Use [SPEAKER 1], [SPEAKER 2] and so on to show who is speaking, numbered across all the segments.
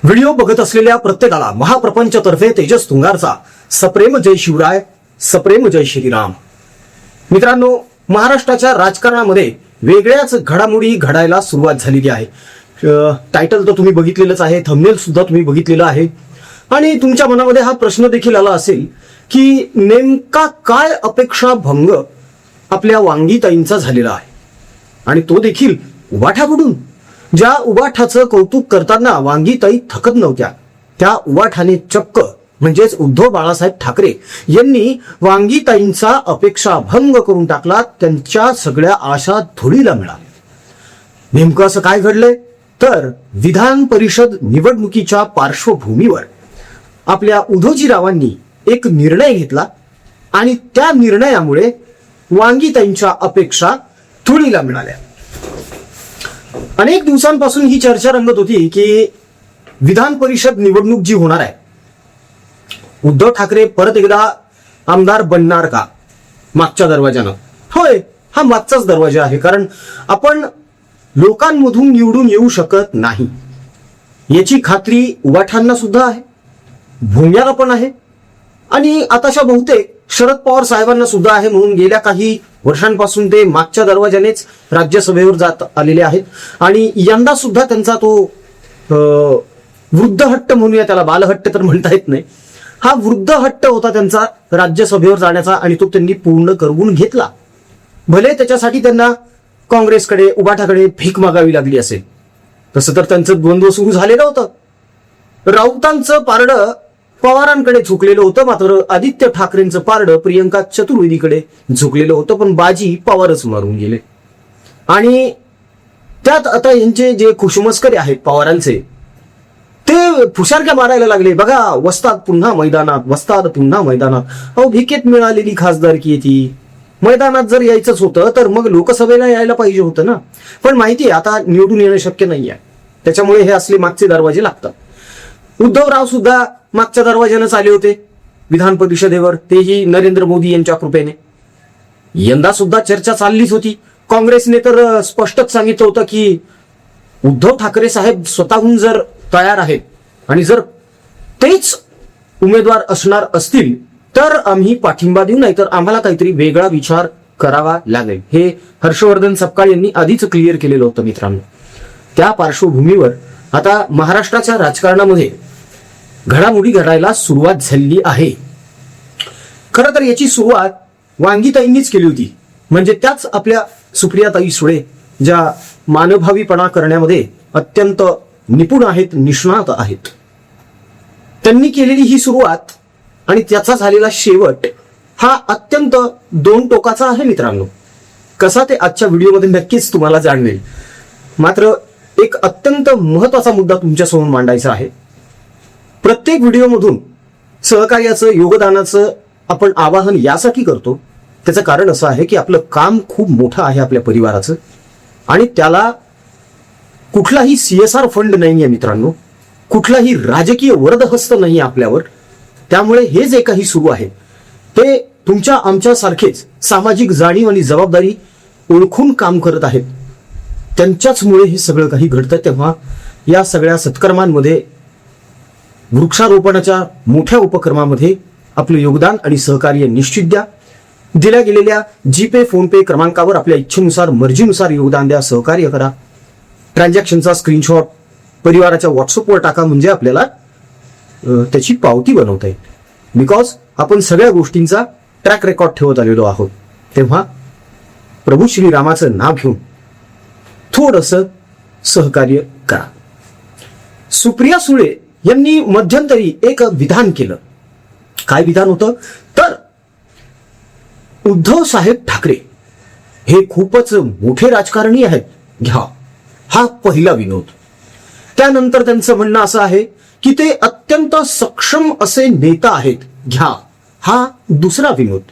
[SPEAKER 1] Video बघत असलेल्या प्रत्येकाला महाप्रपंचतर्फे तेजस तुंगारचा सप्रेम जय शिवराय, सप्रेम जय श्रीराम. मित्रांनो, महाराष्ट्राच्या राजकारणामध्ये वेगळ्याच घडामोडी घडायला सुरुवात झालेली आहे. टायटल तर तुम्ही बघितलेलंच आहे, थंबनेल सुद्धा तुम्ही बघितलेलं आहे आणि तुमच्या मनामध्ये हा प्रश्न देखील आला असेल की नेमका काय अपेक्षा भंग आपल्या वांगीताईंचा झालेला आहे आणि तो देखील उबाठाकडून. ज्या उबाठाचं कौतुक करताना वांगीताई थकत नव्हत्या, त्या उबाठाने चक्क म्हणजेच उद्धव बाळासाहेब ठाकरे यांनी वांगीताईंचा अपेक्षा भंग करून टाकला. त्यांच्या सगळ्या आशा धुळीला मिळाल्या. नेमकं असं काय घडलंय तर विधान परिषद निवडणुकीच्या पार्श्वभूमीवर आपल्या उद्धवजीरावांनी एक निर्णय घेतला आणि त्या निर्णयामुळे वांगीताईंच्या अपेक्षा धुळीला मिळाल्या. अनेक दिवसांपासून ही चर्चा रंगत होती की विधान परिषद निवडणूक जी होणार आहे, उद्धव ठाकरे परत एकदा आमदार बनणार का मागच्या दरवाजानं? होय, हा मागचाच दरवाजा आहे, कारण आपण लोकांमधून निवडून येऊ शकत नाही याची खात्री उबाठांना सुद्धा आहे, भोंग्याला पण आहे आणि आताशा बहुतेक शरद पवार साहेबांना सुद्धा आहे. म्हणून गेल्या काही वर्षांपासून ते मागच्या दरवाजानेच राज्यसभेवर जात आलेले आहेत आणि यंदा सुद्धा त्यांचा तो वृद्ध हट्ट म्हणूया, त्याला बालहट्ट तर म्हणता येत नाही, हा वृद्ध हट्ट होता त्यांचा राज्यसभेवर जाण्याचा आणि तो त्यांनी पूर्ण करवून घेतला. भले त्याच्यासाठी त्यांना काँग्रेसकडे, उबाठाकडे भीक मागावी लागली असेल, तसं तर त्यांचं द्वंद्व सुरू झालेलं होतं. राऊतांचं पारडं पवारांकडे झुकलेलं होतं, मात्र आदित्य ठाकरेंचं पारडं प्रियंका चतुर्वेदीकडे झुकलेलं होतं, पण बाजी पवारच मारून गेले. आणि त्यात आता यांचे जे खुशमस्करी आहेत पवारांचे, ते फुशारक्या मारायला लागले. बघा, वस्ताद पुन्हा मैदानात, वस्ताद पुन्हा मैदानात. अहो, भिकेत मिळालेली खासदारकी आहे ती. मैदानात जर यायचंच होतं तर मग लोकसभेला यायला पाहिजे होतं ना. पण माहिती आहे आता निवडून येणं शक्य नाही आहे, त्याच्यामुळे हे असले मागचे दरवाजे लागतात. उद्धवराव सुद्धा मागच्या दरवाज्यानंच आले होते विधान परिषदेवर, तेही नरेंद्र मोदी यांच्या कृपेने. यंदा सुद्धा चर्चा चाललीच होती. काँग्रेसने तर स्पष्टच सांगितलं होतं की उद्धव ठाकरे साहेब स्वतःहून जर तयार आहेत आणि जर तेच उमेदवार असणार असतील तर आम्ही पाठिंबा देऊ, नाही तर आम्हाला काहीतरी वेगळा विचार करावा लागेल. हे हर्षवर्धन सपकाळ यांनी आधीच क्लिअर केलेलं होतं. मित्रांनो, त्या पार्श्वभूमीवर आता महाराष्ट्राच्या राजकारणामध्ये घडामोडी घडायला सुरुवात झालेली आहे. खरं तर याची सुरुवात वांगीताईंनीच केली होती. म्हणजे त्याच आपल्या सुप्रियाताई सुळे, ज्या मानभावीपणा करण्यामध्ये अत्यंत निपुण आहेत, निष्णात आहेत, त्यांनी केलेली ही सुरुवात आणि त्याचा झालेला शेवट हा अत्यंत दोन टोकाचा आहे. मित्रांनो, कसा ते आजच्या व्हिडिओमध्ये नक्कीच तुम्हाला जाणवेल. मात्र एक अत्यंत महत्वाचा मुद्दा तुमच्यासमोर मांडायचा आहे. प्रत्येक व्हिडिओमधून सहकार्याचं, योगदानाचं आपण आवाहन यासाठी करतो, त्याचं कारण असं आहे की आपलं काम खूप मोठं आहे आपल्या परिवाराचं आणि त्याला कुठलाही CSR फंड नाही आहे मित्रांनो, कुठलाही राजकीय वरदहस्त नाही आहे आपल्यावर. त्यामुळे हे जे काही सुरू आहे ते तुमच्या आमच्यासारखेच सामाजिक जाणीव आणि जबाबदारी ओळखून काम करत आहेत, त्यांच्याचमुळे हे सगळं काही घडतं. तेव्हा या सगळ्या सत्कर्मांमध्ये, वृक्षारोपणाच्या मोठ्या उपक्रमामध्ये आपलं योगदान आणि सहकार्य निश्चित द्या. दिल्या गेलेल्या जीपे, फोनपे क्रमांकावर आपल्या इच्छेनुसार, मर्जीनुसार योगदान द्या, सहकार्य करा. ट्रान्झॅक्शनचा स्क्रीनशॉट परिवाराच्या व्हॉट्सअपवर टाका, म्हणजे आपल्याला त्याची पावती बनवता येईल. बिकॉज आपण सगळ्या गोष्टींचा ट्रॅक रेकॉर्ड ठेवत आलेलो आहोत. तेव्हा प्रभू श्रीरामाचं नाव घेऊन थोडंसं सहकार्य करा. सुप्रिया सुळे यांनी मध्यंतरी एक विधान केलं. काय विधान होतं तर उद्धव साहेब ठाकरे हे खूपच मोठे राजकारणी आहेत, घ्या. हा पहिला विनोद. त्यानंतर त्यांचं म्हणणं असं आहे की ते अत्यंत सक्षम असे नेता आहेत, घ्या. हा दुसरा विनोद.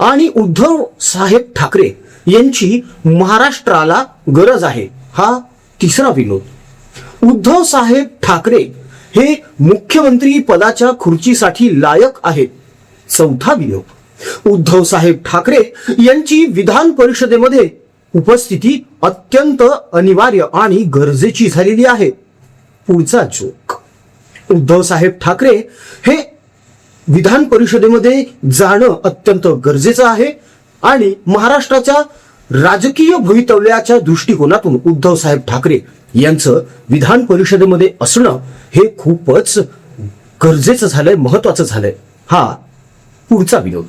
[SPEAKER 1] आणि उद्धव साहेब ठाकरे यांची महाराष्ट्राला गरज आहे, हा तिसरा विनोद. उद्धव साहेब ठाकरे हे मुख्यमंत्री पदाच्या खुर्चीसाठी लायक आहेत, चौथा विनोद. उद्धव साहेब ठाकरे यांची विधान परिषदेमध्ये उपस्थिती अत्यंत अनिवार्य आणि गरजेची झालेली आहे, पुढचा जोक. उद्धव साहेब ठाकरे हे विधान परिषदेमध्ये जाणं अत्यंत गरजेचं आहे आणि महाराष्ट्राच्या राजकीय भवितव्याच्या दृष्टिकोनातून उद्धव साहेब ठाकरे यांचं विधान परिषदेमध्ये असणं हे खूपच गरजेचं झालंय, महत्वाचं झालंय. हा पुढचा विनोद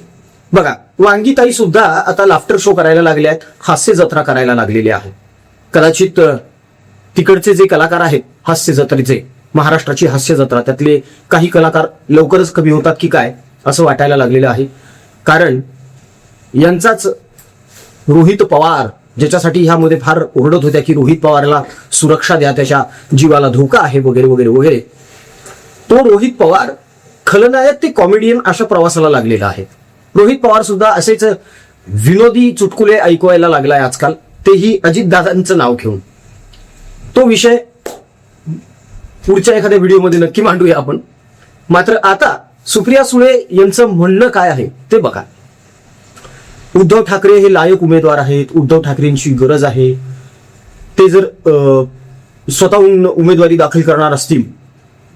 [SPEAKER 1] बघा. वांगीताई सुद्धा आता लाफ्टर शो करायला लागले आहेत, हास्य जत्रा करायला लागलेले आहेत. कदाचित तिकडचे जे कलाकार आहेत हास्य जत्रेचे, महाराष्ट्राची हास्य जत्रा, त्यातले काही कलाकार लवकरच कमी होतात की काय असं वाटायला लागलेलं आहे. कारण यांचाच रोहित पवार, ज्याच्यासाठी ह्यामध्ये फार ओरडत होत्या की रोहित पवारला सुरक्षा द्या, त्याच्या जीवाला धोका आहे वगैरे वगैरे वगैरे, तो रोहित पवार खलनायक ते कॉमेडियन अशा प्रवासाला लागलेला आहे. रोहित पवार सुद्धा असेच विनोदी चुटकुले ऐकवायला लागलाय आजकाल, तेही अजितदादांचं नाव घेऊन. तो विषय पुढच्या एखाद्या व्हिडिओमध्ये नक्की मांडूया आपण. मात्र आता सुप्रिया सुळे यांचं म्हणणं काय आहे ते बघा. उद्धव ठाकरे हे लायक उमेदवार आहेत, उद्धव ठाकरेंची गरज आहे, ते जर स्वतःहून उमेदवारी दाखल करणार असतील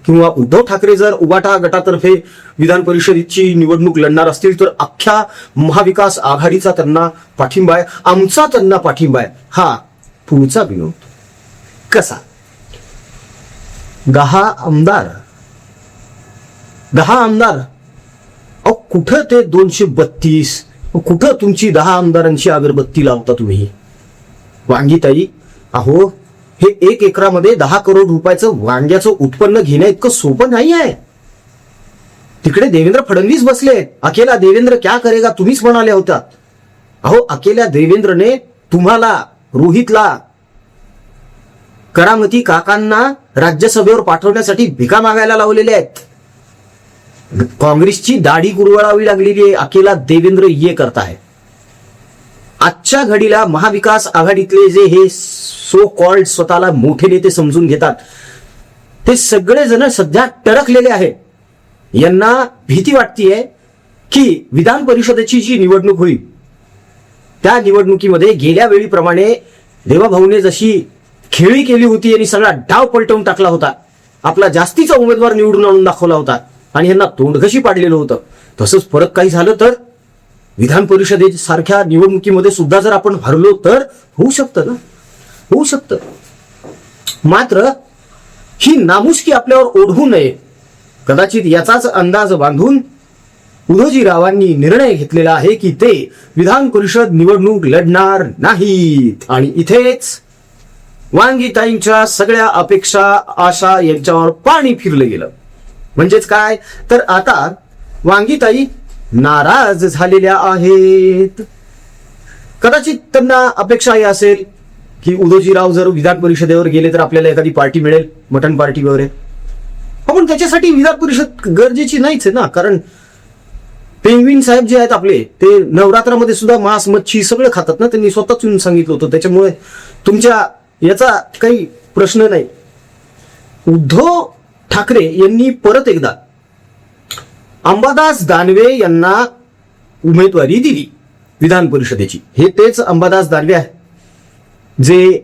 [SPEAKER 1] किंवा उद्धव ठाकरे जर उबाटा गटातर्फे विधान परिषदेची निवडणूक लढणार असतील तर अख्ख्या महाविकास आघाडीचा त्यांना पाठिंबा आहे, आमचा त्यांना पाठिंबा आहे. हा पुढचा विनोद कसा. 10 आमदार अहो कुठं ते 232, कुठं तुमची 10 आमदारांची अगरबत्ती लावता तुम्ही. वांगीताई, अहो हे 1 एकरामध्ये 10 करोड रुपयाचं वांग्याचं उत्पन्न घेण्या इतकं सोपं नाही आहे. तिकडे देवेंद्र फडणवीस बसले, अकेला देवेंद्र क्या करेगा तुम्हीच म्हणाले होता. अहो अकेल्या देवेंद्रने तुम्हाला, रोहितला, करामती काकांना राज्यसभेवर पाठवण्यासाठी भिका मागायला लावलेले आहेत. काँग्रेसची दाढी गुरवळावी लागलेली आहे. अकेला देवेंद्र ये करता है. आजच्या घडीला महाविकास आघाडीतले जे हे सो कॉल्ड स्वतःला मोठे नेते समजून घेतात ते सगळे जण सध्या टरकलेले आहेत. यांना भीती वाटतीये की विधान परिषदेची जी निवडणूक होईल त्या निवडणुकीमध्ये गेल्या वेळीप्रमाणे देवाभाऊने जशी खेळी केली होती आणि सगळा डाव पलटवून टाकला होता, आपला जास्तीचा उमेदवार निवडून आणून दाखवला होता आणि यांना तोंडघशी पाडलेलं होतं, तसंच परत काही झालं तर विधान परिषदेसारख्या निवडणुकीमध्ये सुद्धा जर आपण हरलो तर होऊ शकतं ना, होऊ शकतं. मात्र ही नामुष्की आपल्यावर ओढवू नये. कदाचित याचाच अंदाज बांधून उद्धवजीरावांनी निर्णय घेतलेला आहे की ते विधान परिषद निवडणूक लढणार नाहीत. आणि इथेच वांगीताईंच्या सगळ्या अपेक्षा, आशा यांच्यावर पाणी फिरलं गेलं. म्हणजेच काय तर आता वांगीताई नाराज झालेल्या आहेत. कदाचित त्यांना अपेक्षा ही असेल की उद्धवजीराव जर विधान परिषदेवर गेले तर आपल्याला एखादी पार्टी मिळेल, मटन पार्टी वगैरे. पण त्याच्यासाठी विधान परिषद गरजेची नाहीच आहे ना, कारण पेंगविन साहेब जे आहेत आपले ते नवरात्रामध्ये सुद्धा मांस मच्छी सगळं खातात ना, त्यांनी स्वतःच येऊन सांगितलं होतं. त्याच्यामुळे तुमच्या याचा काही प्रश्न नाही. उद्धव ठाकरे यांनी परत एकदा अंबादास दानवे यांना उमेदवारी दिली विधान परिषदेची. हे तेच अंबादास दानवे आहे जे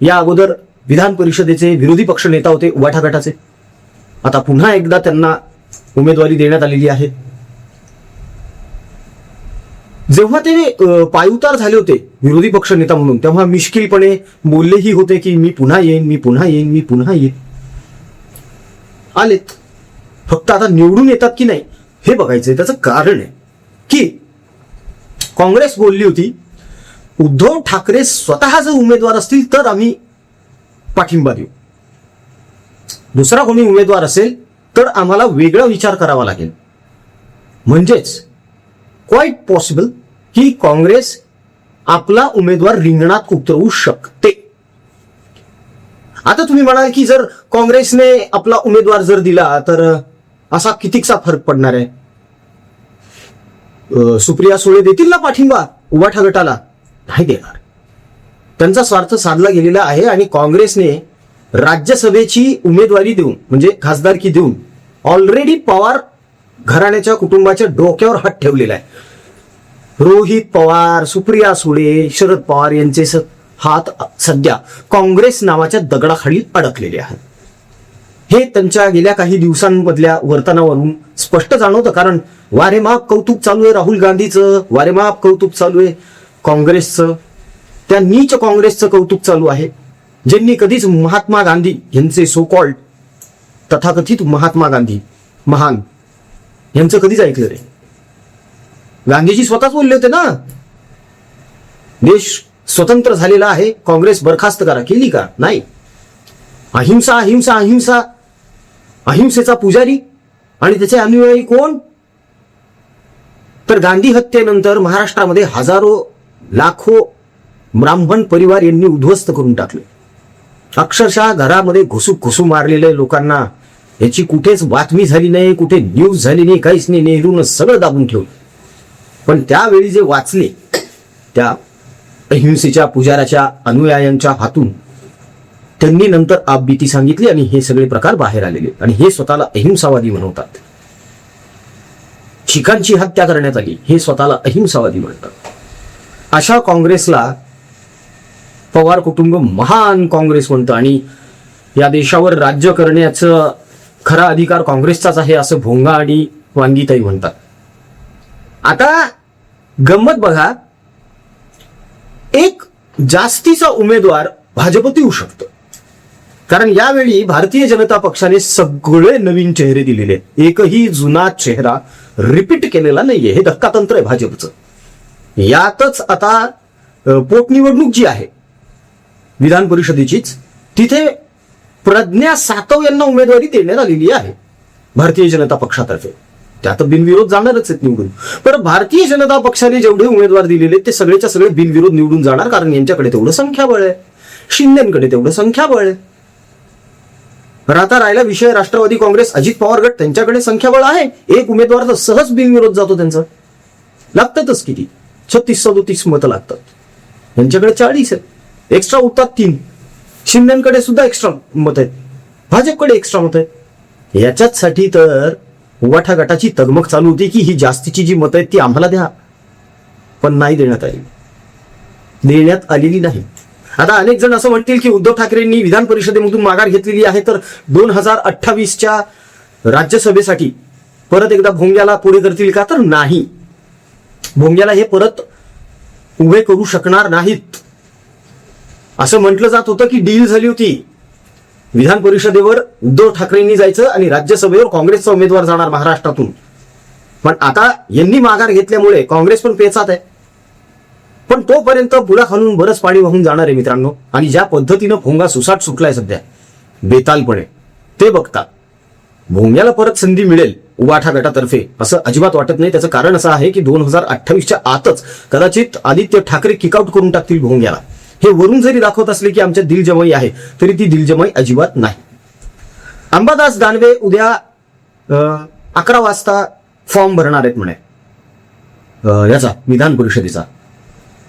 [SPEAKER 1] या अगोदर विधान परिषदेचे विरोधी पक्ष नेता होते उबाठा गटाचे. आता पुन्हा एकदा त्यांना उमेदवारी देण्यात आलेली आहे. जेव्हा ते पायउतार झाले होते विरोधी पक्ष नेता म्हणून तेव्हा मिश्किलपणे बोललेही होते की मी पुन्हा येईन, मी पुन्हा येईन, मी पुन्हा येईन. आलेत. फक्त आता निवडून येतात की नाही हे बघायचंय. त्याचं कारण आहे की काँग्रेस बोलली होती उद्धव ठाकरे स्वतः जर उमेदवार असतील तर आम्ही पाठिंबा देऊ, दुसरा कोणी उमेदवार असेल तर आम्हाला वेगळा विचार करावा लागेल. म्हणजेच क्वाईट पॉसिबल की काँग्रेस आपला उमेदवार रिंगणात उतरवू शकते. आता तुम्ही म्हणाल की जर काँग्रेसने आपला उमेदवार जर दिला तर असा कितीचा फरक पडणार आहे. सुप्रिया सुळे देतील ना पाठिंबा उबाठा गटाला? नाही देणार. त्यांचा स्वार्थ साधला गेलेला आहे आणि काँग्रेसने राज्यसभेची उमेदवारी देऊन म्हणजे खासदारकी देऊन ऑलरेडी पवार घराण्याच्या कुटुंबाच्या डोक्यावर हात ठेवलेला आहे. रोहित पवार, सुप्रिया सुळे, शरद पवार यांचे हात सध्या काँग्रेस नावाच्या दगडाखाली अडकलेले आहेत. हे त्यांच्या गेल्या काही दिवसांमधल्या वर्तनावरून स्पष्ट जाणवतं. कारण वारेमाप कौतुक चालू आहे राहुल गांधीचं, वारेमाप कौतुक चालू आहे काँग्रेसचं, त्या नीच काँग्रेसचं कौतुक चालू आहे, ज्यांनी कधीच महात्मा गांधी यांचे सो कॉल्ड तथाकथित महात्मा गांधी महान यांचं कधीच ऐकलं नाही. गांधीजी स्वतःच बोलले होते ना, देश स्वतंत्र झालेला आहे, काँग्रेस बरखास्त करा. केली का? नाही. अहिंसा अहिंसा अहिंसा, अहिंसेचा पुजारी आणि त्याचे अनुयायी कोण? तर गांधी हत्येनंतर महाराष्ट्रामध्ये हजारो लाखो ब्राह्मण परिवार यांनी उद्ध्वस्त करून टाकले. अक्षरशः घरामध्ये घुसू मारलेल्या लोकांना याची कुठेच बातमी झाली नाही, कुठे न्यूज झाली नाही, काहीच नाही. नेहरूनं सगळं दाबून ठेवलं. पण त्यावेळी जे वाचले त्या अहिंसेच्या पुजाऱ्याच्या अनुयायांच्या हातून, त्यांनी नंतर आपबीती सांगितली आणि हे सगळे प्रकार बाहेर आलेले. आणि हे स्वतःला अहिंसावादी म्हणवतात. शिखांची हत्या करण्यात आली, हे स्वतःला अहिंसावादी म्हणतात. अशा काँग्रेसला पवार कुटुंब महान काँग्रेस म्हणतं आणि या देशावर राज्य करण्याचं खरा अधिकार काँग्रेसचाच आहे असं भोंगा आणि वांगीताई म्हणतात. आता गंमत बघा, एक जास्तीचा उमेदवार भाजपत येऊ शकतो. कारण यावेळी भारतीय जनता पक्षाने सगळे नवीन चेहरे दिलेले, एकही जुना चेहरा रिपीट केलेला नाहीये. हे धक्कातंत्र आहे भाजपचं. यातच आता पोटनिवडणूक जी आहे विधान परिषदेचीच, तिथे प्रज्ञा सातव यांना उमेदवारी देण्यात आलेली आहे भारतीय जनता पक्षातर्फे. त्यात बिनविरोध जाणारच आहेत निवडून. पण भारतीय जनता पक्षाने जेवढे उमेदवार दिलेले ते सगळेच्या सगळे बिनविरोध निवडून जाणार, कारण यांच्याकडे तेवढं संख्याबळ आहे, शिंदेकडे तेवढं संख्याबळ आहे. आता राहिला विषय राष्ट्रवादी काँग्रेस, अजित पवार गट, त्यांच्याकडे संख्याबळ आहे. एक उमेदवार तर सहज बिनविरोध जातो. त्यांचं लागतातच किती, 36-37 मतं लागतात. त्यांच्याकडे 40 आहेत, एक्स्ट्रा उरतात 3. शिंदेकडे सुद्धा एक्स्ट्रा मत आहेत, भाजपकडे एक्स्ट्रा मत आहेत. याच्याचसाठी तर उबाठा गटाची तगमग चालू होती की ही जास्तीची जी मतं आहेत ती आम्हाला द्या, पण नाही देण्यात आलेली नाही. आता अनेक जण असं म्हणतील की उद्धव ठाकरेंनी विधान परिषदेमधून माघार घेतलेली आहे, तर 2028च्या राज्यसभेसाठी परत एकदा भोंग्याला पुढे करतील का? तर नाही, भोंग्याला हे परत उभे करू शकणार नाहीत. असं म्हटलं जात होतं की डील झाली होती, विधान परिषदेवर उद्धव ठाकरेंनी जायचं आणि राज्यसभेवर काँग्रेसचा उमेदवार जाणार महाराष्ट्रातून. पण आता यांनी माघार घेतल्यामुळे काँग्रेस पण पेचात आहे. पण तोपर्यंत पुलाखालून बरंच पाणी वाहून जाणार आहे मित्रांनो. आणि ज्या पद्धतीनं भोंगा सुसाट सुटलाय सध्या बेतालपणे, ते बघता भोंग्याला परत संधी मिळेल उबाठा गटातर्फे असं अजिबात वाटत नाही. त्याचं कारण असं आहे की 2028च्या आतच कदाचित आदित्य ठाकरे किकआउट करून टाकतील भोंग्याला. हे वरून जरी दाखवत असले की आमच्या दिलजमाई आहे, तरी ती दिलजमाई अजिबात नाही. अंबादास दानवे उद्या 11 वाजता फॉर्म भरणार आहेत म्हणे याचा, विधान परिषदेचा.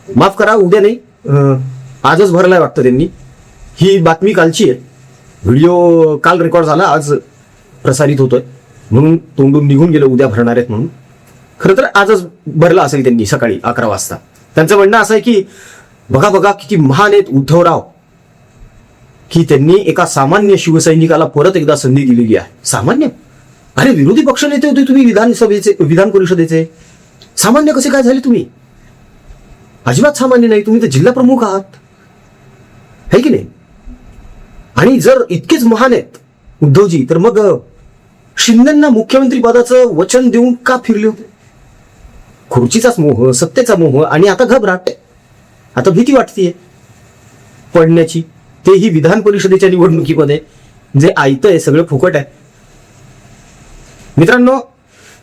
[SPEAKER 1] माफ करा, उद्या नाही, आजच भरलाय वाटतं त्यांनी. ही बातमी कालची आहे, व्हिडिओ काल रेकॉर्ड झाला, आज प्रसारित होतोय म्हणून तोंडून निघून गेलं उद्या भरणार आहेत म्हणून. खरं तर आजच भरला असेल त्यांनी सकाळी 11 वाजता. त्यांचं म्हणणं असं आहे की बघा किती महान आहेत उद्धवराव, की त्यांनी एका सामान्य शिवसैनिकाला परत एकदा संधी दिलेली आहे. सामान्य? अरे विरोधी पक्ष नेते होते तुम्ही विधानसभेचे, विधान परिषदेचे. सामान्य कसे काय झाले तुम्ही? अजिबात सामान्य नाही, तुम्ही तर जिल्हा प्रमुख आहात, है की नाही? आणि जर इतकेच महान आहेत उद्धवजी, तर मग शिंदेंना मुख्यमंत्री पदाचं वचन देऊन का फिरले होते? खुर्चीचाच मोह, सत्तेचा मोह, आणि आता घबराट, आता भीती वाटतेय पडण्याची, तेही विधान परिषदेच्या निवडणुकीमध्ये. जे आयतंय सगळं फुकट आहे. मित्रांनो,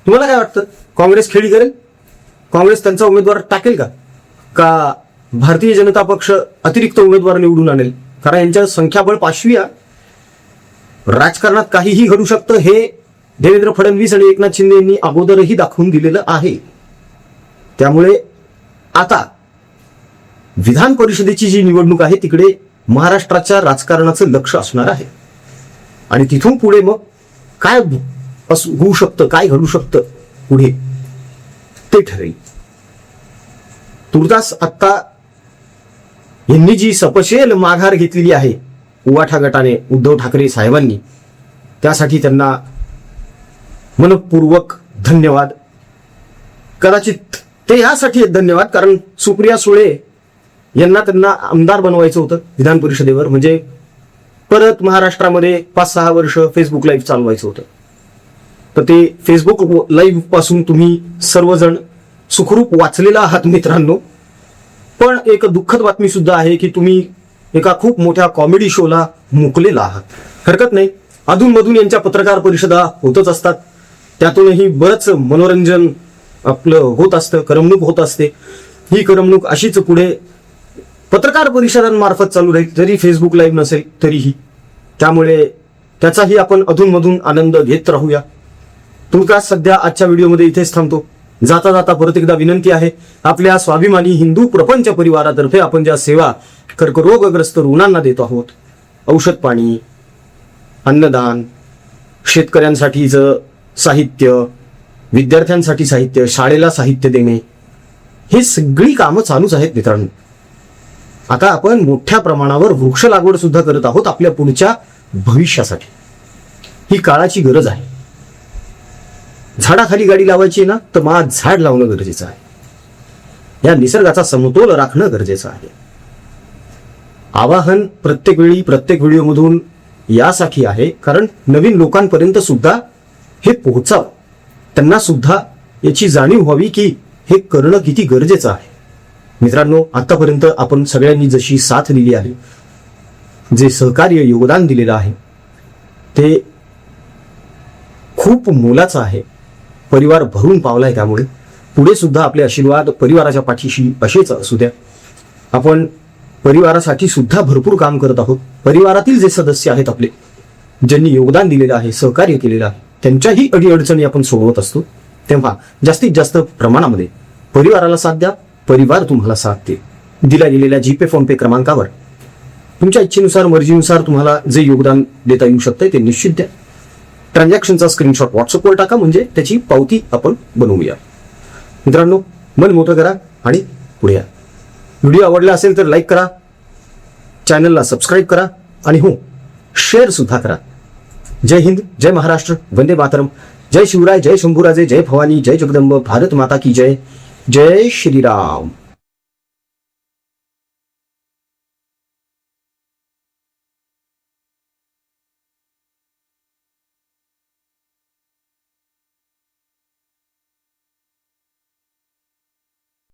[SPEAKER 1] तुम्हाला काय वाटतं? काँग्रेस खेळी करेल? काँग्रेस त्यांचा उमेदवार टाकेल का भारतीय जनता पक्ष अतिरिक्त उमेदवार निवडून आणेल? कारण यांच्या संख्याबळ 5वी आहे. राजकारणात काहीही घडू शकतं हे देवेंद्र फडणवीस आणि एकनाथ शिंदे यांनी अगोदरही दाखवून दिलेलं आहे. त्यामुळे आता विधान परिषदेची जी निवडणूक आहे तिकडे महाराष्ट्राच्या राजकारणाचं लक्ष असणार आहे. आणि तिथून पुढे मग काय होऊ शकतं, काय घडू शकतं पुढे, ते ठरेल. तुर्तास आत्ता यांनी जी सपशेल माघार घेतलेली आहे उबाठा गटाने, उद्धव ठाकरे साहेबांनी, त्यासाठी त्यांना मनपूर्वक धन्यवाद. कदाचित ते यासाठी आहेत धन्यवाद कारण सुप्रिया सुळे यांना त्यांना आमदार बनवायचं होतं विधान परिषदेवर, म्हणजे परत महाराष्ट्रामध्ये 5-6 वर्ष फेसबुक लाईव्ह चालवायचं होतं. तर ते फेसबुक लाईव्ह पासून तुम्ही सर्वजण सुखरूप वाचलेला आहात मित्रांनो. पण एक दुःखद बातमी सुद्धा आहे की तुम्ही एका खूप मोठ्या कॉमेडी शोला मुकलेला आहात. हरकत नाही, अधूनमधून यांच्या पत्रकार परिषदा होतच असतात, त्यातूनही बरंच मनोरंजन आपलं होत असतं, करमणूक होत असते. ही करमणूक अशीच पुढे पत्रकार परिषदांमार्फत चालू राहील, जरी फेसबुक लाईव्ह नसेल तरीही. त्यामुळे त्याचाही आपण अधूनमधून आनंद घेत राहूया. तुमकाच सध्या आजच्या व्हिडिओमध्ये इथेच थांबतो. जाता जाता परत एकदा विनंती आहे, आपल्या स्वाभिमानी हिंदू प्रपंच परिवारातर्फे आपण ज्या सेवा कर्करोगग्रस्त रुग्णांना देत आहोत, औषध पाणी, अन्नदान, शेतकऱ्यांसाठीचं साहित्य, विद्यार्थ्यांसाठी साहित्य, शाळेला साहित्य देणे, हे सगळी कामं चालूच आहेत मित्रांनो. आता आपण मोठ्या प्रमाणावर वृक्ष लागवड सुद्धा करत आहोत आपल्या पुढच्या भविष्यासाठी. ही काळाची गरज आहे. झाडाखाली गाडी लावायची ना तर मग झाड लावणं गरजेचं आहे. या निसर्गाचा समतोल राखणं गरजेचं आहे. आवाहन प्रत्येक वेळी प्रत्येक व्हिडिओमधून यासाठी आहे कारण नवीन लोकांपर्यंत सुद्धा हे पोहोचावं, त्यांना सुद्धा याची जाणीव व्हावी की हे करणं किती गरजेचं आहे. मित्रांनो, आतापर्यंत आपण सगळ्यांनी जशी साथ दिली आहे, जे सहकार्य योगदान दिलेलं आहे ते खूप मोलाचं आहे. परिवार भरून पावलाय, त्यामुळे पुढे सुद्धा आपले आशीर्वाद परिवाराच्या पाठीशी असेच असू द्या. आपण परिवारासाठी सुद्धा भरपूर काम करत आहोत. परिवारातील जे सदस्य आहेत आपले, ज्यांनी योगदान दिलेलं आहे, सहकार्य केलेलं आहे, त्यांच्याही अडीअडचणी आपण सोडवत असतो. तेव्हा जास्तीत जास्त प्रमाणामध्ये परिवाराला साथ द्या, परिवार तुम्हाला साथ देईल. दिल्या गेलेल्या जीपे फोनपे क्रमांकावर तुमच्या इच्छेनुसार मर्जीनुसार तुम्हाला जे योगदान देता येऊ शकतंय ते निश्चित द्या. ट्रान्झॅक्शनचा स्क्रीनशॉट व्हॉट्सअपवर टाका, म्हणजे त्याची पावती आपण बनवूया. मित्रांनो, मन मोठं करा आणि पुढे या. व्हिडिओ आवडला असेल तर लाईक करा, चॅनलला सबस्क्राईब करा आणि हो, शेअर सुद्धा करा. जय हिंद, जय महाराष्ट्र, वंदे मातरम, जय शिवराय, जय शंभूराजे, जय भवानी, जय जगदंब, भारत माता की जय, जय श्रीराम.